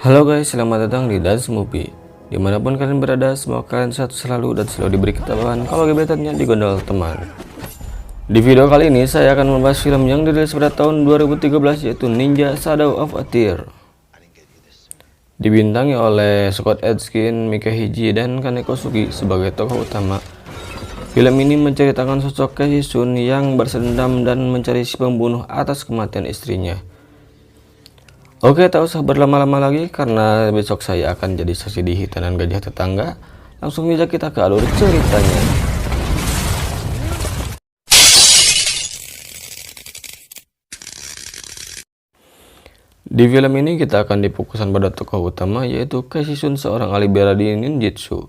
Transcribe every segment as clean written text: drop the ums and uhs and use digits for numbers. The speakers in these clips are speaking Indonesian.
Halo guys, selamat datang di Dance Movie. Dimanapun kalian berada, semoga kalian sehat selalu dan selalu diberi ketabahan kalau gebetannya digondol teman. Di video kali ini saya akan membahas film yang dirilis pada tahun 2013 yaitu Ninja Shadow of a Tear. Dibintangi oleh Scott Adkins, Mika Hiji, dan Kaneko Sugi sebagai tokoh utama. Film ini menceritakan sosok Kei Sun yang bersendam dan mencari si pembunuh atas kematian istrinya. Oke, tak usah berlama-lama lagi karena besok saya akan jadi saksi di hitanan gajah tetangga. Langsung saja kita ke alur ceritanya. Di film ini kita akan difokuskan pada tokoh utama yaitu Kei Sun, seorang ahli bela diri ninjutsu.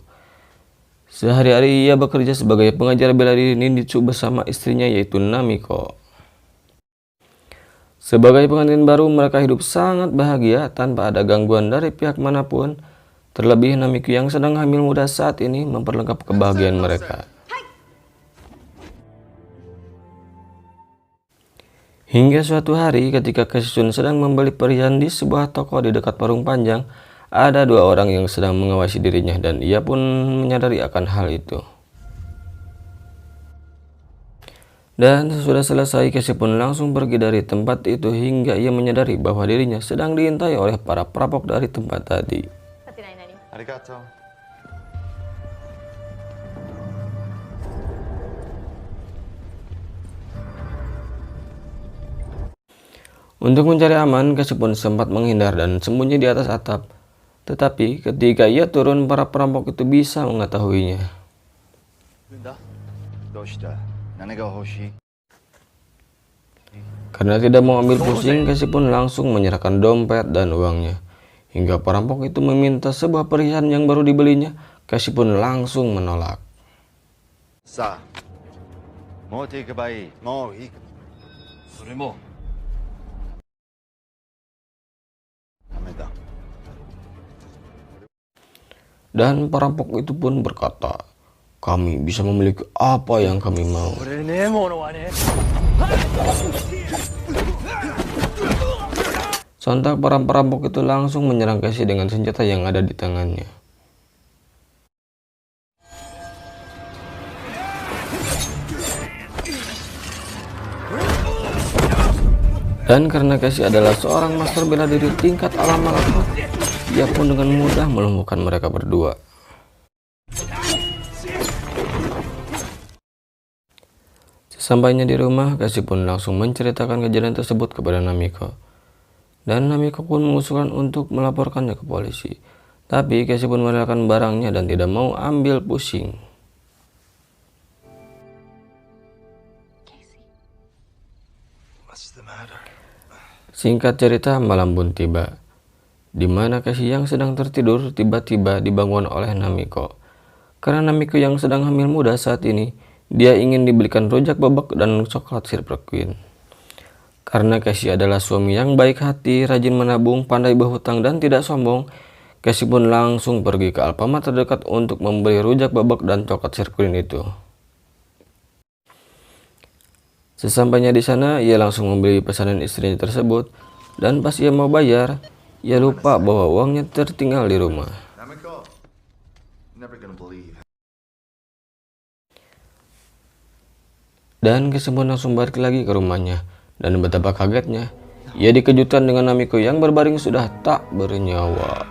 Sehari-hari ia bekerja sebagai pengajar bela diri ninjutsu bersama istrinya yaitu Namiko. Sebagai pengantin baru, mereka hidup sangat bahagia tanpa ada gangguan dari pihak manapun. Terlebih Namiko yang sedang hamil muda saat ini memperlengkap kebahagiaan mereka. Hingga suatu hari ketika Kei Sun sedang membeli perhiasan di sebuah toko di dekat Parung Panjang, ada dua orang yang sedang mengawasi dirinya dan ia pun menyadari akan hal itu. Dan sesudah selesai, Kei pun langsung pergi dari tempat itu hingga ia menyadari bahwa dirinya sedang diintai oleh para perampok dari tempat tadi. Arigato. Untuk mencari aman, Kei pun sempat menghindar dan sembunyi di atas atap. Tetapi ketika ia turun, para perampok itu bisa mengetahuinya. Karena tidak mau ambil pusing, Kei pun langsung menyerahkan dompet dan uangnya. Hingga perampok itu meminta sebuah perhiasan yang baru dibelinya, Kei pun langsung menolak. Dan perampok itu pun berkata, "Kami bisa memiliki apa yang kami mau." Sontak para perampok itu langsung menyerang Kei dengan senjata yang ada di tangannya. Dan karena Kei adalah seorang master bela diri tingkat alam malaikat, ia pun dengan mudah melumpuhkan mereka berdua. Sesampainya di rumah, Kei pun langsung menceritakan kejadian tersebut kepada Namiko. Dan Namiko pun mengusulkan untuk melaporkannya ke polisi. Tapi Kei pun merelakan barangnya dan tidak mau ambil pusing. Singkat cerita, malam pun tiba, di mana Kei yang sedang tertidur tiba-tiba dibangun oleh Namiko. Karena Namiko yang sedang hamil muda saat ini, dia ingin dibelikan rujak bebek dan coklat Silver Queen. Karena Kei adalah suami yang baik hati, rajin menabung, pandai berhutang, dan tidak sombong, Kei pun langsung pergi ke Alfamart terdekat untuk membeli rujak bebek dan coklat Silver Queen itu. Sesampainya di sana, ia langsung membeli pesanan istrinya tersebut, dan pas ia mau bayar, ia lupa bahwa uangnya tertinggal di rumah. Dan Kei pun langsung balik lagi ke rumahnya, dan betapa kagetnya, ia dikejutkan dengan Namiko yang berbaring sudah tak bernyawa.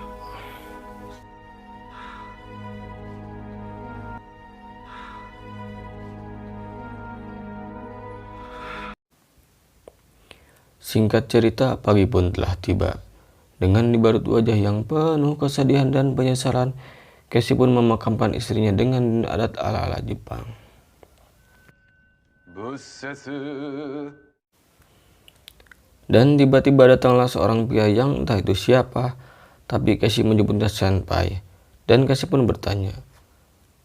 Singkat cerita, pagi pun telah tiba. Dengan dibarut wajah yang penuh kesedihan dan penyesalan, Kei pun memakamkan istrinya dengan adat ala-ala Jepang. Dan tiba-tiba datanglah seorang pria yang entah itu siapa, tapi Kei menyebutnya senpai. Dan Kei pun bertanya,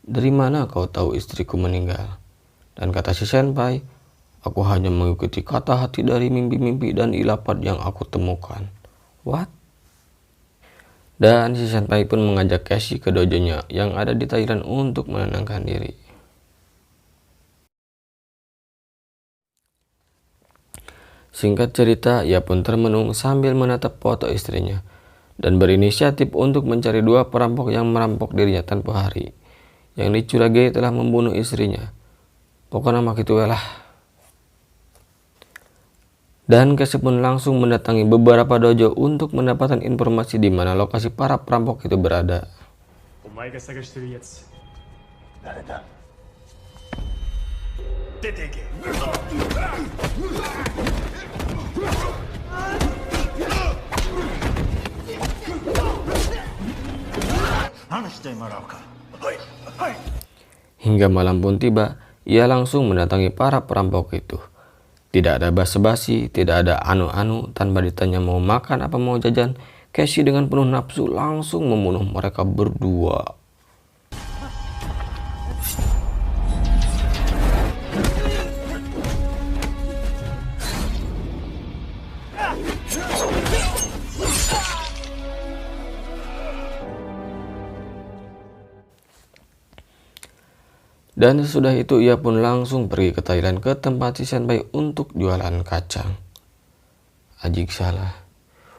"Dari mana kau tahu istriku meninggal?" Dan kata si senpai, "Aku hanya mengikuti kata hati dari mimpi-mimpi dan ilapat yang aku temukan." What? Dan si senpai pun mengajak Kei ke dojonya yang ada di Thailand untuk menenangkan diri. Singkat cerita, ia pun termenung sambil menatap foto istrinya. dan berinisiatif untuk mencari dua perampok yang merampok dirinya tanpa hari, yang dicurigai telah membunuh istrinya. Pokoknya mak itu lah. Dan Casey pun langsung mendatangi beberapa dojo untuk mendapatkan informasi di mana lokasi para perampok itu berada. Hingga malam pun tiba, ia langsung mendatangi para perampok itu. Tidak ada basa-basi, tidak ada anu-anu, tanpa ditanya mau makan apa mau jajan, Casey dengan penuh nafsu langsung membunuh mereka berdua. Dan sesudah itu ia pun langsung pergi ke Thailand ke tempat si Senpai untuk jualan kacang. Ajik salah.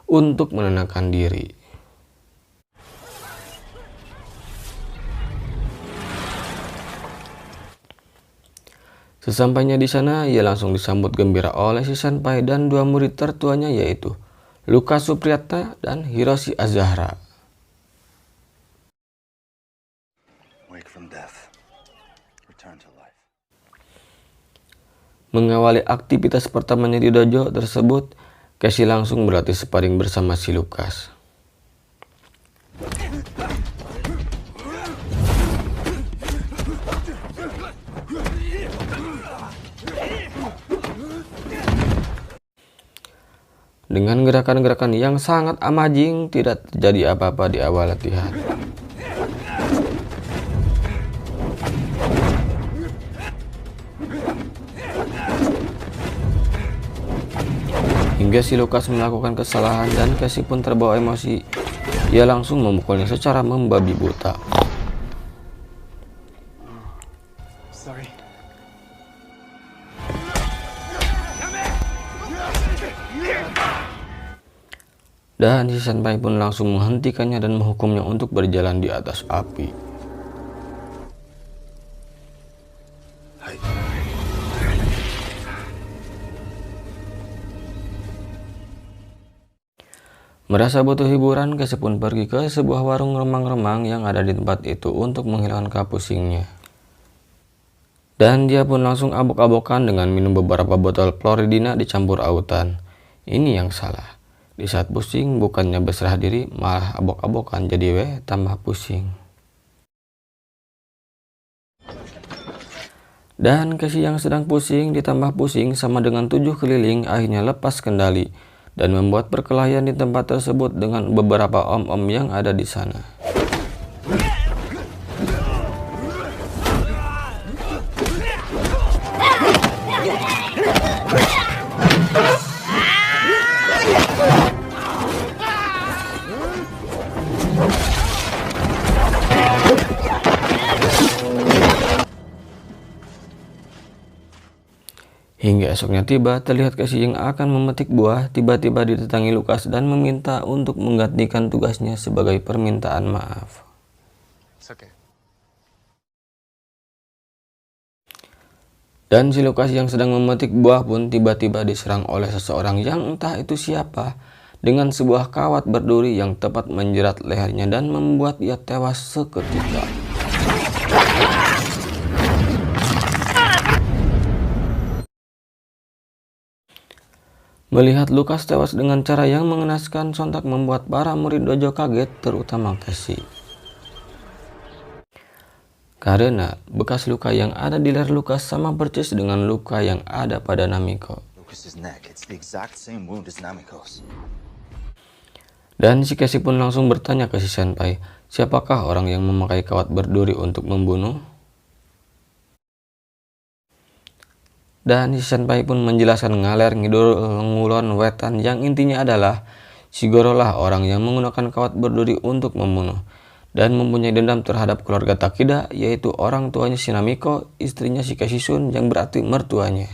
Untuk menenangkan diri. Sesampainya di sana, ia langsung disambut gembira oleh si Senpai dan dua murid tertuanya yaitu Luka Supriyatna dan Hiroshi Azahara. Mengawali aktivitas pertamanya di dojo tersebut, Casey langsung berlatih sparring bersama si Lukas. Dengan gerakan-gerakan yang sangat amazing, tidak terjadi apa-apa di awal latihan. Hingga si Lukas melakukan kesalahan dan Casey pun terbawa emosi. Ia langsung memukulnya secara membabi buta. Dan si Senpai pun langsung menghentikannya dan menghukumnya untuk berjalan di atas api. Merasa butuh hiburan, Casey pun pergi ke sebuah warung remang-remang yang ada di tempat itu untuk menghilangkan kapusingnya. Dan dia pun langsung abok-abokan dengan minum beberapa botol Floridina dicampur autan. Ini yang salah. Di saat pusing, bukannya berserah diri, malah abok-abokan jadi tambah pusing. Dan Casey yang sedang pusing ditambah pusing sama dengan 7 keliling akhirnya lepas kendali dan membuat perkelahian di tempat tersebut dengan beberapa om-om yang ada di sana. Hingga esoknya tiba, terlihat Casey yang akan memetik buah tiba-tiba didatangi Lukas dan meminta untuk menggantikan tugasnya sebagai permintaan maaf. Dan si Lukas yang sedang memetik buah pun tiba-tiba diserang oleh seseorang yang entah itu siapa dengan sebuah kawat berduri yang tepat menjerat lehernya dan membuat ia tewas seketika. Melihat Lukas tewas dengan cara yang mengenaskan sontak membuat para murid dojo kaget, terutama Casey. Karena bekas luka yang ada di leher Lukas sama persis dengan luka yang ada pada Namiko. Dan si Casey pun langsung bertanya ke si Senpai, siapakah orang yang memakai kawat berduri untuk membunuh? Dan si Senpai pun menjelaskan ngaler ngidul ngulon wetan yang intinya adalah si Goro lah orang yang menggunakan kawat berduri untuk membunuh dan mempunyai dendam terhadap keluarga Takida, yaitu orang tuanya si Namiko, istrinya si Casey-sun yang berarti mertuanya.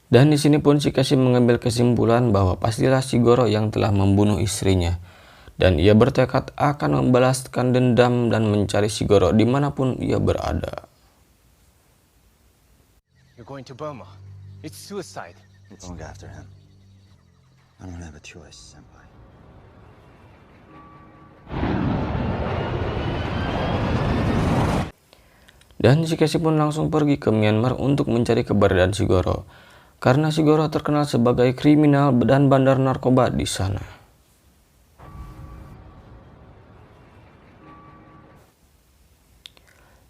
Dan di sini pun Shikashi mengambil kesimpulan bahwa pastilah Shigoro yang telah membunuh istrinya. Dan ia bertekad akan membalaskan dendam dan mencari Shigoro dimanapun ia berada. You're going to Burma. It's suicide. We're going after him. I don't have a choice, Senpai. Dan Shikashi pun langsung pergi ke Myanmar untuk mencari keberadaan Shigoro. Karena Shigoro terkenal sebagai kriminal dan bandar narkoba di sana.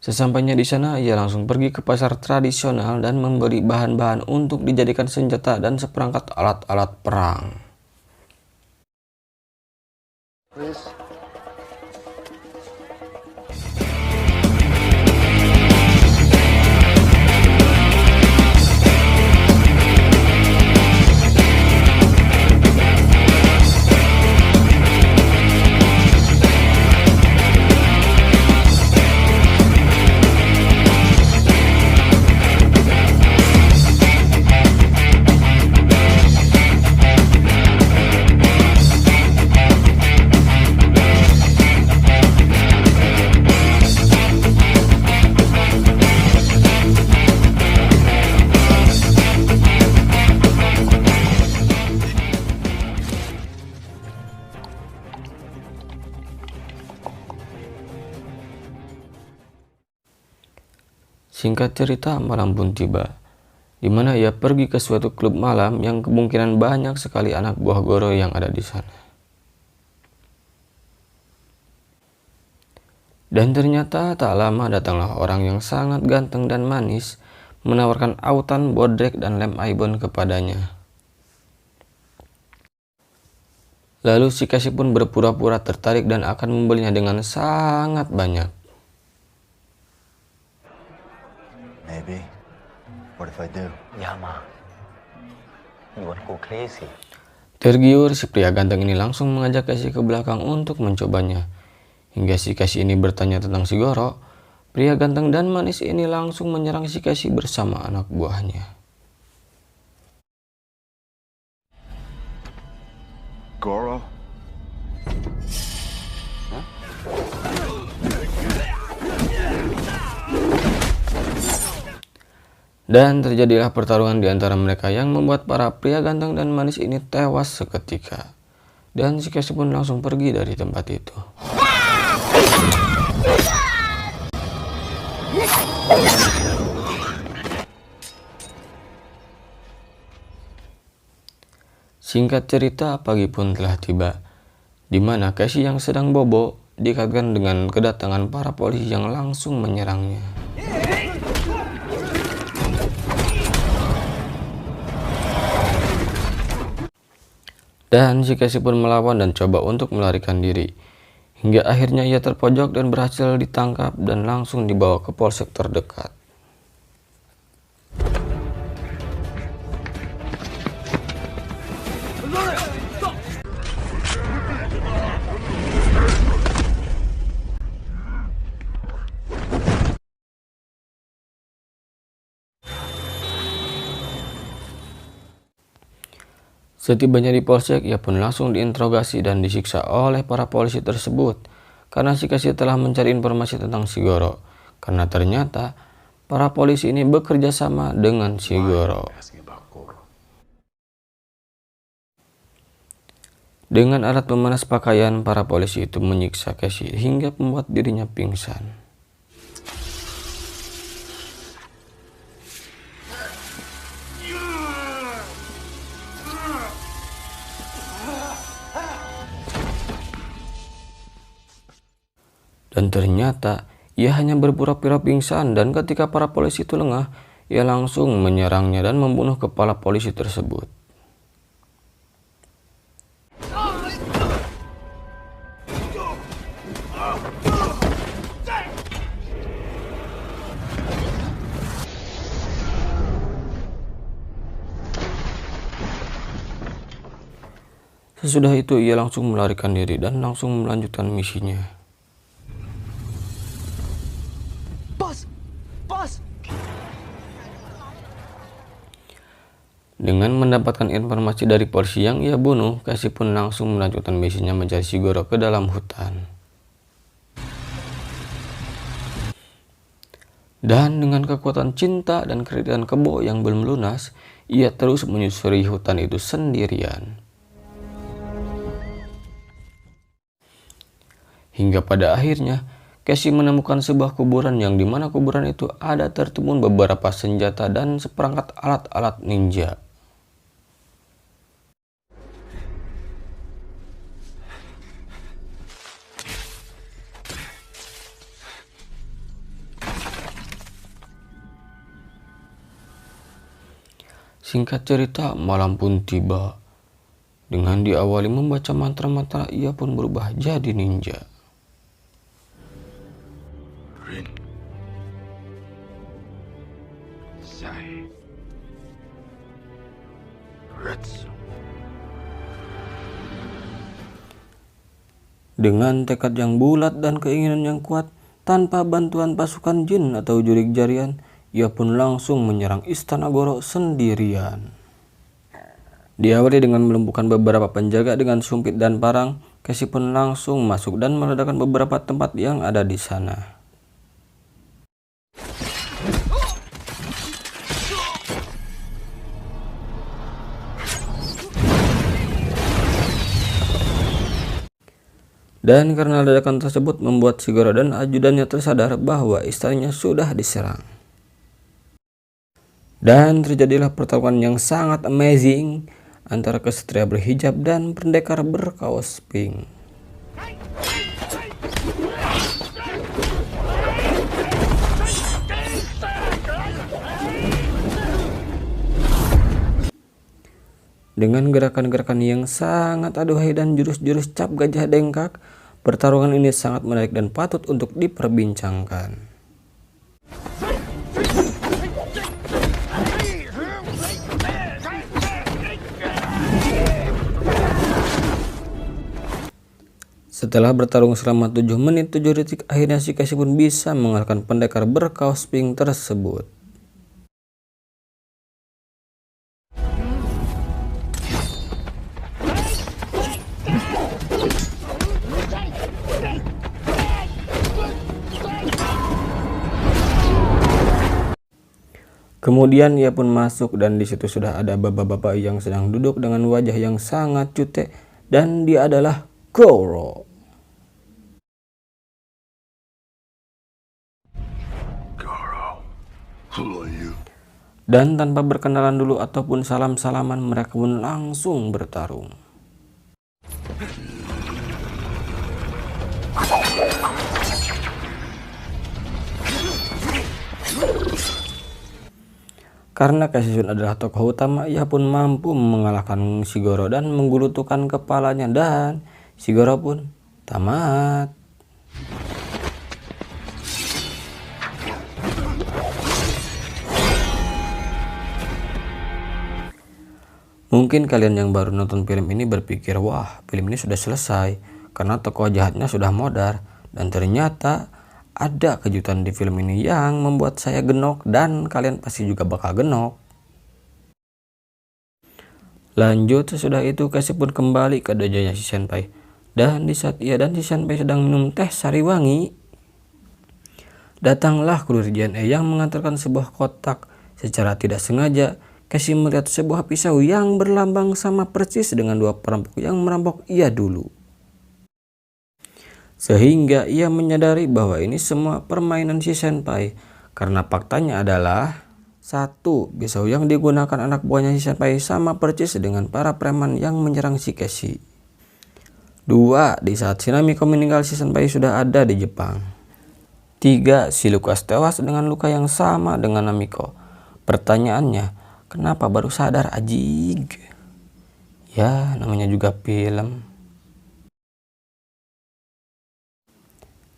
Sesampainya di sana, ia langsung pergi ke pasar tradisional dan membeli bahan-bahan untuk dijadikan senjata dan seperangkat alat-alat perang. Please. Singkat cerita, malam pun tiba, di mana ia pergi ke suatu klub malam yang kemungkinan banyak sekali anak buah Goro yang ada di sana. Dan ternyata tak lama datanglah orang yang sangat ganteng dan manis menawarkan autan, bodrek, dan lem Aibon kepadanya. Lalu Shikashi pun berpura-pura tertarik dan akan membelinya dengan sangat banyak. Maybe. What if I do? Yama, you wanna go crazy? Tergiur, si pria ganteng ini langsung mengajak Kashi ke belakang untuk mencobanya. Hingga Shikashi ini bertanya tentang Shigoro, pria ganteng dan manis ini langsung menyerang Shikashi bersama anak buahnya. Goro? Dan terjadilah pertarungan di antara mereka yang membuat para pria ganteng dan manis ini tewas seketika. Dan Shikashi pun langsung pergi dari tempat itu. Singkat cerita, pagi pun telah tiba, di mana Kashi yang sedang bobo dikaitkan dengan kedatangan para polisi yang langsung menyerangnya. Dan Shikashi pun melawan dan coba untuk melarikan diri. Hingga akhirnya ia terpojok dan berhasil ditangkap dan langsung dibawa ke polsek terdekat. Setibanya di polsek, ia pun langsung diinterogasi dan disiksa oleh para polisi tersebut karena Shikashi telah mencari informasi tentang Shigoro. Karena ternyata para polisi ini bekerja sama dengan Shigoro. Dengan alat pemanas pakaian, para polisi itu menyiksa Kashi hingga membuat dirinya pingsan. Dan ternyata ia hanya berpura-pura pingsan, dan ketika para polisi itu lengah, ia langsung menyerangnya dan membunuh kepala polisi tersebut. Sesudah itu ia langsung melarikan diri dan langsung melanjutkan misinya. Dengan mendapatkan informasi dari polisi yang ia bunuh, Casey pun langsung melanjutkan misinya mencari Shigoro ke dalam hutan. Dan dengan kekuatan cinta dan kerinduan kebo yang belum lunas, ia terus menyusuri hutan itu sendirian. Hingga pada akhirnya, Casey menemukan sebuah kuburan yang dimana kuburan itu ada tertimbun beberapa senjata dan seperangkat alat-alat ninja. Singkat cerita, malam pun tiba. Dengan diawali membaca mantra-mantra, ia pun berubah jadi ninja. Rin. Sai. Retsu. Dengan tekad yang bulat dan keinginan yang kuat, tanpa bantuan pasukan jin atau jurik jarian, ia pun langsung menyerang Istana Goro sendirian. Diawali dengan melumpuhkan beberapa penjaga dengan sumpit dan parang, Casey pun langsung masuk dan meledakkan beberapa tempat yang ada di sana. Dan karena ledakan tersebut membuat Shigoro dan ajudannya tersadar bahwa istananya sudah diserang. Dan terjadilah pertarungan yang sangat amazing antara kesatria berhijab dan pendekar berkaos pink. Dengan gerakan-gerakan yang sangat aduhai dan jurus-jurus cap gajah dengkak, pertarungan ini sangat menarik dan patut untuk diperbincangkan. Setelah bertarung selama 7 menit 7 detik, akhirnya si Casey pun bisa mengalahkan pendekar berkaos pink tersebut. Kemudian ia pun masuk dan di situ sudah ada bapak-bapak yang sedang duduk dengan wajah yang sangat cutek, dan dia adalah Goro. Dan tanpa berkenalan dulu ataupun salam-salaman, mereka pun langsung bertarung. Karena Casey adalah tokoh utama, ia pun mampu mengalahkan Shigoro dan menggulutukan kepalanya, dan Shigoro pun tamat. Mungkin kalian yang baru nonton film ini berpikir, wah, film ini sudah selesai karena tokoh jahatnya sudah modar, dan ternyata ada kejutan di film ini yang membuat saya genok dan kalian pasti juga bakal genok. Lanjut, sesudah itu Casey pun kembali ke dojonya si senpai, dan di saat ia dan si senpai sedang minum teh sariwangi, datanglah kurir JNE yang mengantarkan sebuah kotak. Secara tidak sengaja Casey melihat sebuah pisau yang berlambang sama persis dengan dua perampok yang merampok ia dulu. Sehingga ia menyadari bahwa ini semua permainan si senpai, karena faktanya adalah 1. Pisau yang digunakan anak buahnya si senpai sama persis dengan para preman yang menyerang si Casey. 2. Di saat si Namiko meninggal, si senpai sudah ada di Jepang. 3. Si Lucas tewas dengan luka yang sama dengan Namiko. Pertanyaannya, kenapa baru sadar ajig? Ya, namanya juga film.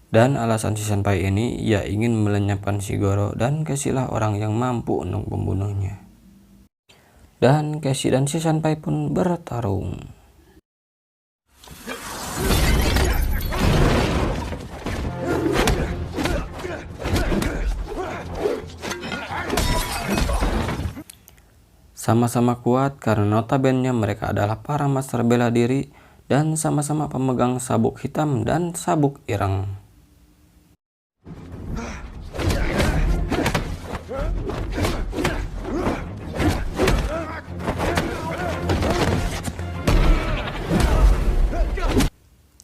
Dan alasan si senpai ini, ia ingin melenyapkan Shigoro, dan Casey lah orang yang mampu untuk membunuhnya. Dan Casey dan si senpai pun bertarung. Sama-sama kuat karena notabene mereka adalah para master bela diri dan sama-sama pemegang sabuk hitam dan sabuk ireng.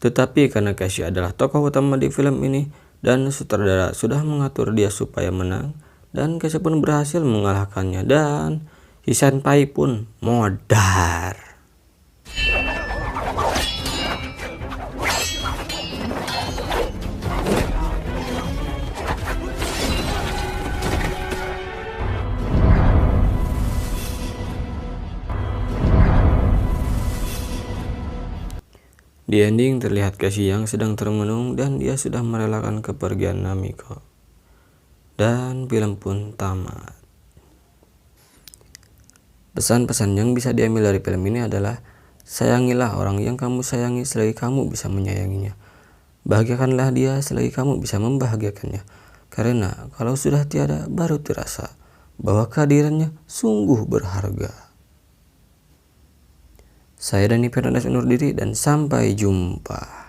Tetapi karena Casey adalah tokoh utama di film ini dan sutradara sudah mengatur dia supaya menang, dan Casey pun berhasil mengalahkannya dan si Senpai pun modar. Di ending terlihat Casey yang sedang termenung dan dia sudah merelakan kepergian Namiko. Dan film pun tamat. Pesan-pesan yang bisa diambil dari film ini adalah sayangilah orang yang kamu sayangi selagi kamu bisa menyayanginya. Bahagiakanlah dia selagi kamu bisa membahagiakannya. Karena kalau sudah tiada baru terasa bahwa kehadirannya sungguh berharga. Saya Dani Fernandes undur diri dan sampai jumpa.